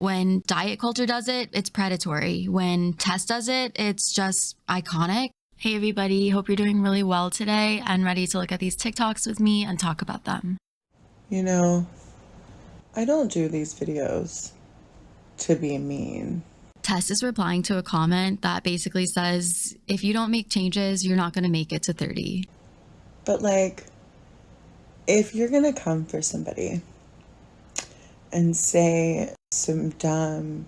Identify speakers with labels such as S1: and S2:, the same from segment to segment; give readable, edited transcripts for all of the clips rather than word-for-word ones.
S1: When diet culture does it, it's predatory. When Tess does it, it's just iconic. Hey everybody, hope you're doing really well today and ready to look at these TikToks with me and talk about them.
S2: You know, I don't do these videos to be mean.
S1: Tess is replying to a comment that basically says, if you don't make changes, you're not going to make it to 30.
S2: But like, if you're gonna come for somebody and say some dumb,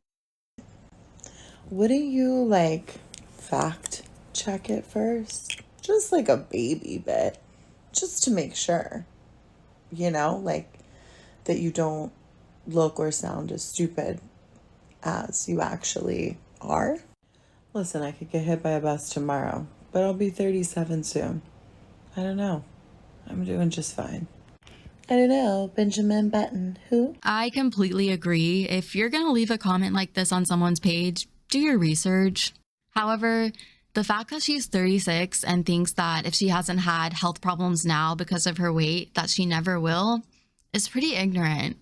S2: wouldn't you like fact check it first? Just like a baby bit, just to make sure, like that you don't look or sound as stupid as you actually are. Listen, I could get hit by a bus tomorrow, but I'll be 37 soon. I don't know. I'm doing just fine. I don't know, Benjamin Button, who?
S1: I completely agree. If you're going to leave a comment like this on someone's page, do your research. However, the fact that she's 36 and thinks that if she hasn't had health problems now because of her weight, that she never will, is pretty ignorant.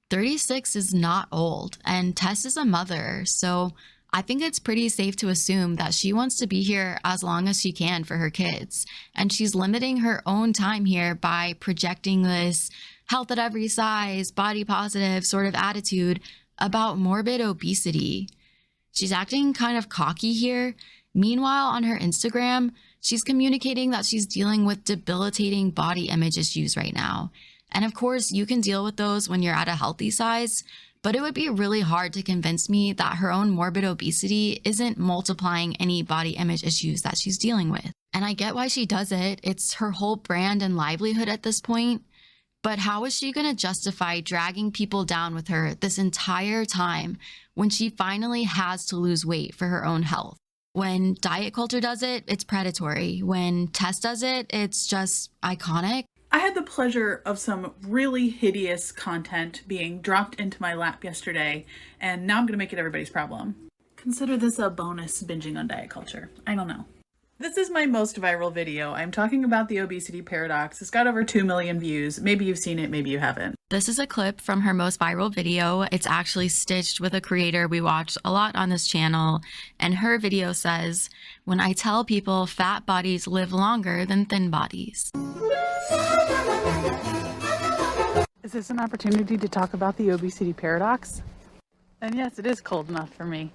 S1: 36 is not old, and Tess is a mother, so I think it's pretty safe to assume that she wants to be here as long as she can for her kids. And she's limiting her own time here by projecting this health at every size, body positive sort of attitude about morbid obesity. She's acting kind of cocky here. Meanwhile, on her Instagram, she's communicating that she's dealing with debilitating body image issues right now. And of course, you can deal with those when you're at a healthy size, but it would be really hard to convince me that her own morbid obesity isn't multiplying any body image issues that she's dealing with. And I get why she does it. It's her whole brand and livelihood at this point. But how is she going to justify dragging people down with her this entire time when she finally has to lose weight for her own health? When diet culture does it, it's predatory. When Tess does it, it's just iconic.
S3: I had the pleasure of some really hideous content being dropped into my lap yesterday, and now I'm going to make it everybody's problem. Consider this a bonus binging on diet culture. I don't know. This is my most viral video. I'm talking about the obesity paradox. It's got over 2 million views. Maybe you've seen it, maybe you haven't.
S1: This is a clip from her most viral video. It's actually stitched with a creator we watch a lot on this channel, and her video says, "When I tell people fat bodies live longer than thin bodies."
S3: Is this an opportunity to talk about the obesity paradox? And yes, it is cold enough for me.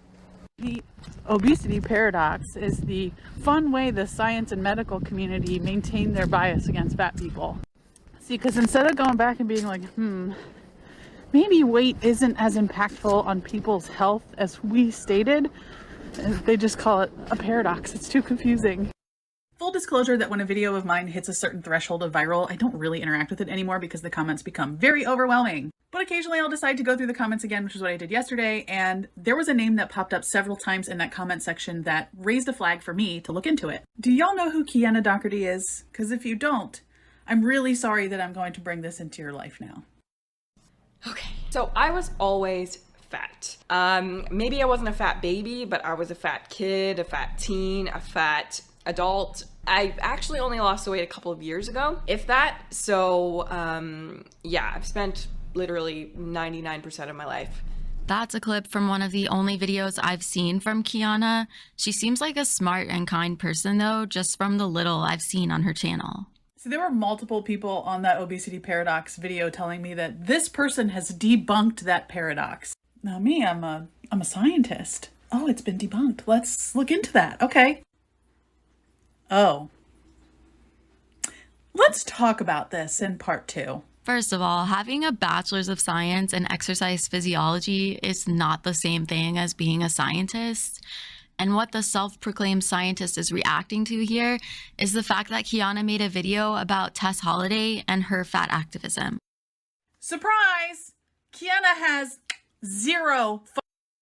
S3: The obesity paradox is the fun way the science and medical community maintain their bias against fat people. See, because instead of going back and being like, maybe weight isn't as impactful on people's health as we stated, they just call it a paradox. It's too confusing. Full disclosure that when a video of mine hits a certain threshold of viral, I don't really interact with it anymore because the comments become very overwhelming. But occasionally I'll decide to go through the comments again, which is what I did yesterday, and there was a name that popped up several times in that comment section that raised a flag for me to look into it. Do y'all know who Kiana Docherty is? Because if you don't, I'm really sorry that I'm going to bring this into your life now.
S4: Okay, so I was always fat. Maybe I wasn't a fat baby, but I was a fat kid, a fat teen, a fat adult. I actually only lost the weight a couple of years ago, if that. So yeah, I've spent literally 99% of my life.
S1: That's a clip from one of the only videos I've seen from Kiana. She seems like a smart and kind person though, just from the little I've seen on her channel.
S3: So there were multiple people on that obesity paradox video telling me that this person has debunked that paradox. Now me, I'm a scientist. Oh, it's been debunked. Let's look into that. Okay. Oh. Let's talk about this in part 2.
S1: First of all, having a bachelor's of science in exercise physiology is not the same thing as being a scientist. And what the self-proclaimed scientist is reacting to here is the fact that Kiana made a video about Tess Holliday and her fat activism.
S3: Surprise! Kiana has 0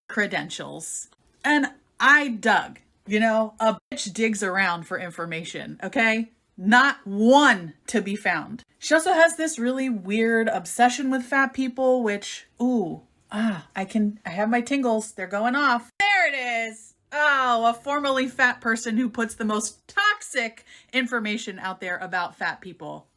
S3: credentials. And I dug. You know, a bitch digs around for information, okay? Not one to be found. She also has this really weird obsession with fat people, which, I have my tingles. They're going off. There it is. Oh, a formerly fat person who puts the most toxic information out there about fat people.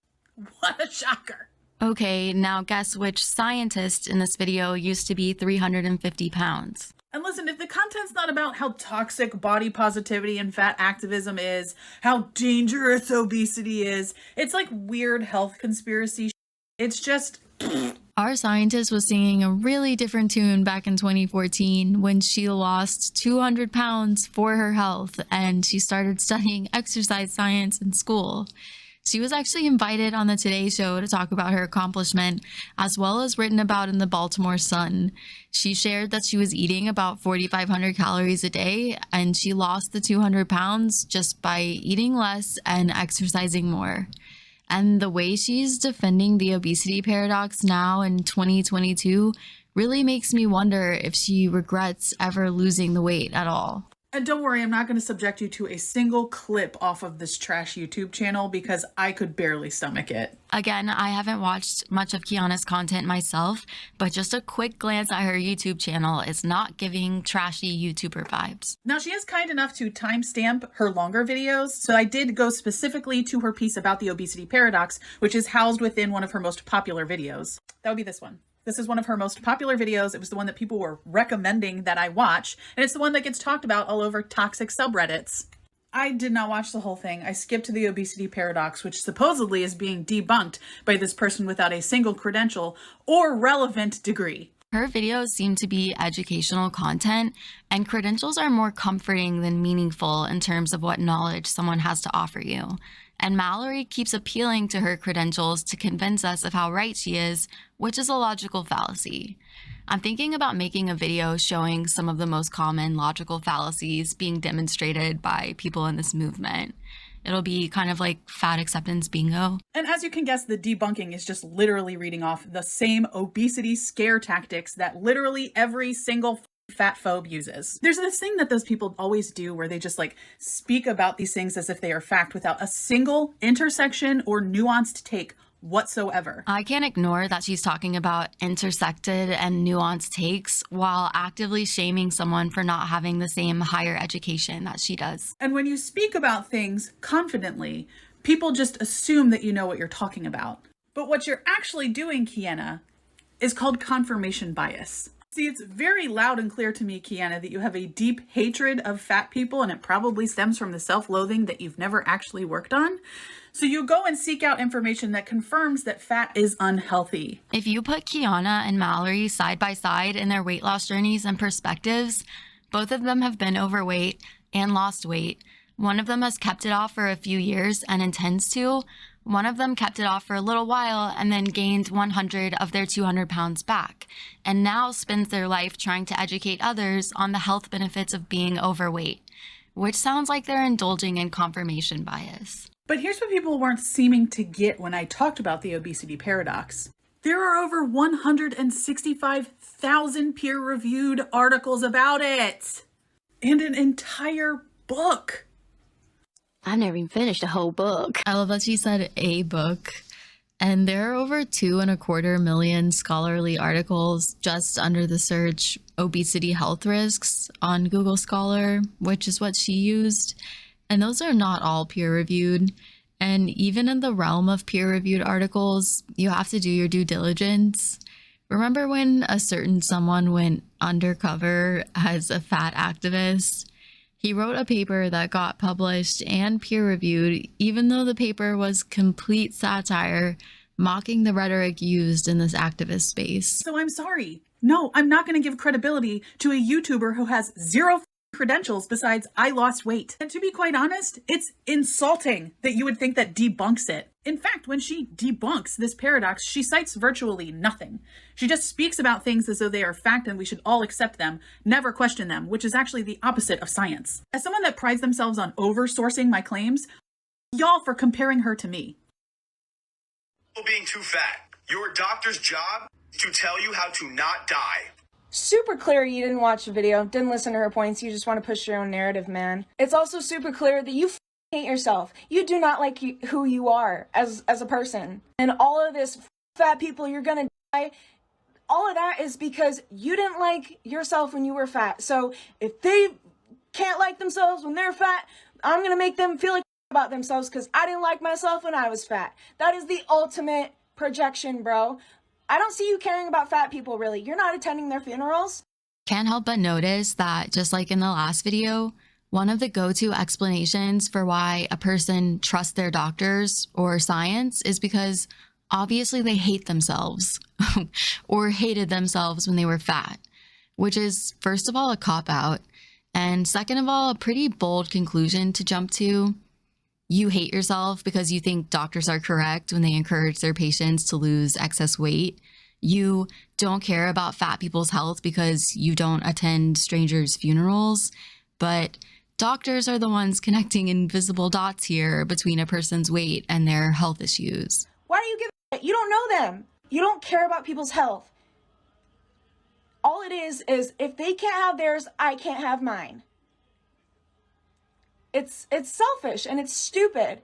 S3: What a shocker.
S1: Okay, now guess which scientist in this video used to be 350 pounds?
S3: And listen, if the content's not about how toxic body positivity and fat activism is, how dangerous obesity is, it's like weird health conspiracy. It's just...
S1: Our scientist was singing a really different tune back in 2014 when she lost 200 pounds for her health and she started studying exercise science in school. She was actually invited on the Today Show to talk about her accomplishment, as well as written about in the Baltimore Sun. She shared that she was eating about 4,500 calories a day, and she lost the 200 pounds just by eating less and exercising more. And the way she's defending the obesity paradox now in 2022 really makes me wonder if she regrets ever losing the weight at all.
S3: And don't worry, I'm not going to subject you to a single clip off of this trash YouTube channel because I could barely stomach it.
S1: Again, I haven't watched much of Kiana's content myself, but just a quick glance at her YouTube channel is not giving trashy YouTuber vibes.
S3: Now, she is kind enough to timestamp her longer videos, so I did go specifically to her piece about the obesity paradox, which is housed within one of her most popular videos. That would be this one. This is one of her most popular videos. It was the one that people were recommending that I watch, and it's the one that gets talked about all over toxic subreddits. I did not watch the whole thing. I skipped to the obesity paradox, which supposedly is being debunked by this person without a single credential or relevant degree.
S1: Her videos seem to be educational content, and credentials are more comforting than meaningful in terms of what knowledge someone has to offer you. And Mallory keeps appealing to her credentials to convince us of how right she is, which is a logical fallacy. I'm thinking about making a video showing some of the most common logical fallacies being demonstrated by people in this movement. It'll be kind of like fat acceptance bingo.
S3: And as you can guess, the debunking is just literally reading off the same obesity scare tactics that literally every single fat phobe uses. There's this thing that those people always do where they just like speak about these things as if they are fact without a single intersection or nuanced take whatsoever.
S1: I can't ignore that she's talking about intersected and nuanced takes while actively shaming someone for not having the same higher education that she does.
S3: And when you speak about things confidently, people just assume that you know what you're talking about. But what you're actually doing, Kiana, is called confirmation bias. See, it's very loud and clear to me, Kiana, that you have a deep hatred of fat people, and it probably stems from the self-loathing that you've never actually worked on. So you go and seek out information that confirms that fat is unhealthy.
S1: If you put Kiana and Mallory side by side in their weight loss journeys and perspectives, both of them have been overweight and lost weight. One of them has kept it off for a few years and intends to. One of them kept it off for a little while and then gained 100 of their 200 pounds back, and now spends their life trying to educate others on the health benefits of being overweight, which sounds like they're indulging in confirmation bias.
S3: But here's what people weren't seeming to get when I talked about the obesity paradox. There are over 165,000 peer-reviewed articles about it, and an entire book.
S5: I've never even finished a whole book.
S1: I love that she said a book. And there are over 2.25 million scholarly articles just under the search obesity health risks on Google Scholar, which is what she used. And those are not all peer-reviewed. And even in the realm of peer-reviewed articles, you have to do your due diligence. Remember when a certain someone went undercover as a fat activist? He wrote a paper that got published and peer-reviewed, even though the paper was complete satire, mocking the rhetoric used in this activist space.
S3: So I'm sorry. No, I'm not going to give credibility to a YouTuber who has zero credentials besides I lost weight. And to be quite honest, it's insulting that you would think that debunks it. In fact, when she debunks this paradox, she cites virtually nothing. She just speaks about things as though they are fact and we should all accept them, never question them, which is actually the opposite of science. As someone that prides themselves on over-sourcing my claims, y'all for comparing her to me.
S6: Being too fat. Your doctor's job is to tell you how to not die.
S7: Super clear you didn't watch the video, didn't listen to her points, you just want to push your own narrative, man. It's also super clear that you hate yourself. You do not like who you are as a person. And all of this fat people, you're gonna die, all of that is because you didn't like yourself when you were fat. So if they can't like themselves when they're fat, I'm gonna make them feel like about themselves because I didn't like myself when I was fat. That is the ultimate projection, bro. I don't see you caring about fat people, really. You're not attending their funerals.
S1: Can't help but notice that, just like in the last video, one of the go-to explanations for why a person trusts their doctors or science is because obviously they hate themselves or hated themselves when they were fat, which is, first of all, a cop-out, and second of all, a pretty bold conclusion to jump to. You hate yourself because you think doctors are correct when they encourage their patients to lose excess weight. You don't care about fat people's health because you don't attend strangers' funerals, but doctors are the ones connecting invisible dots here between a person's weight and their health issues.
S7: Why do you give a shit? You don't know them. You don't care about people's health. All it is if they can't have theirs, I can't have mine. It's selfish and it's stupid.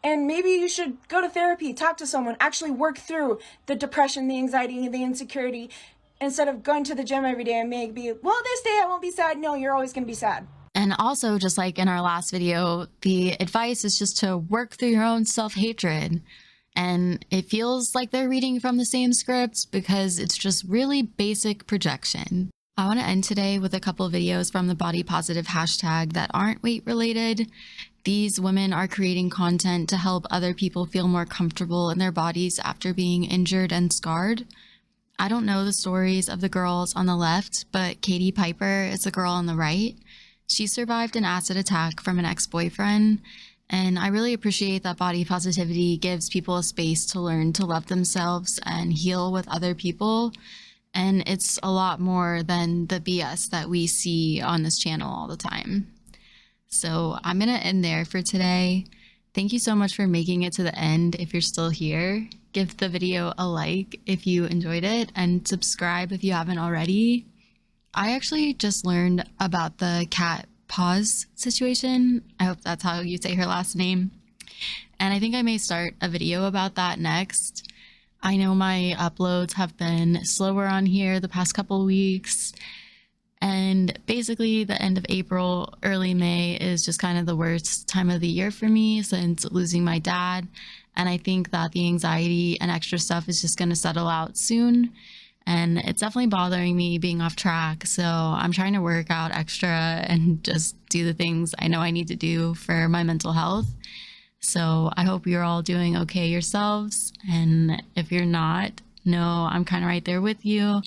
S7: And maybe you should go to therapy, talk to someone, actually work through the depression, the anxiety, the insecurity, instead of going to the gym every day and maybe, well, this day I won't be sad. No, you're always going to be sad.
S1: And also, just like in our last video, the advice is just to work through your own self-hatred. And it feels like they're reading from the same script because it's just really basic projection. I want to end today with a couple of videos from the body positive hashtag that aren't weight related. These women are creating content to help other people feel more comfortable in their bodies after being injured and scarred. I don't know the stories of the girls on the left, but Katie Piper is the girl on the right. She survived an acid attack from an ex-boyfriend, and I really appreciate that body positivity gives people a space to learn to love themselves and heal with other people. And it's a lot more than the BS that we see on this channel all the time. So I'm going to end there for today. Thank you so much for making it to the end. If you're still here, give the video a like if you enjoyed it and subscribe if you haven't already. I actually just learned about the Cat Paws situation. I hope that's how you say her last name. And I think I may start a video about that next. I know my uploads have been slower on here the past couple weeks. And basically the end of April, early May is just kind of the worst time of the year for me since losing my dad. And I think that the anxiety and extra stuff is just going to settle out soon. And it's definitely bothering me being off track. So I'm trying to work out extra and just do the things I know I need to do for my mental health. So I hope you're all doing okay yourselves. And if you're not, know I'm kind of right there with you.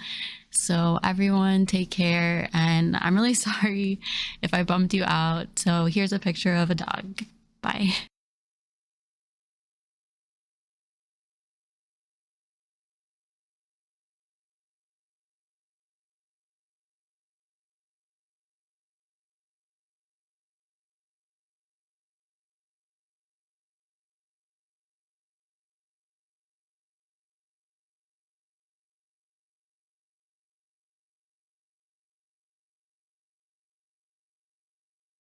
S1: So everyone take care. And I'm really sorry if I bummed you out. So here's a picture of a dog. Bye.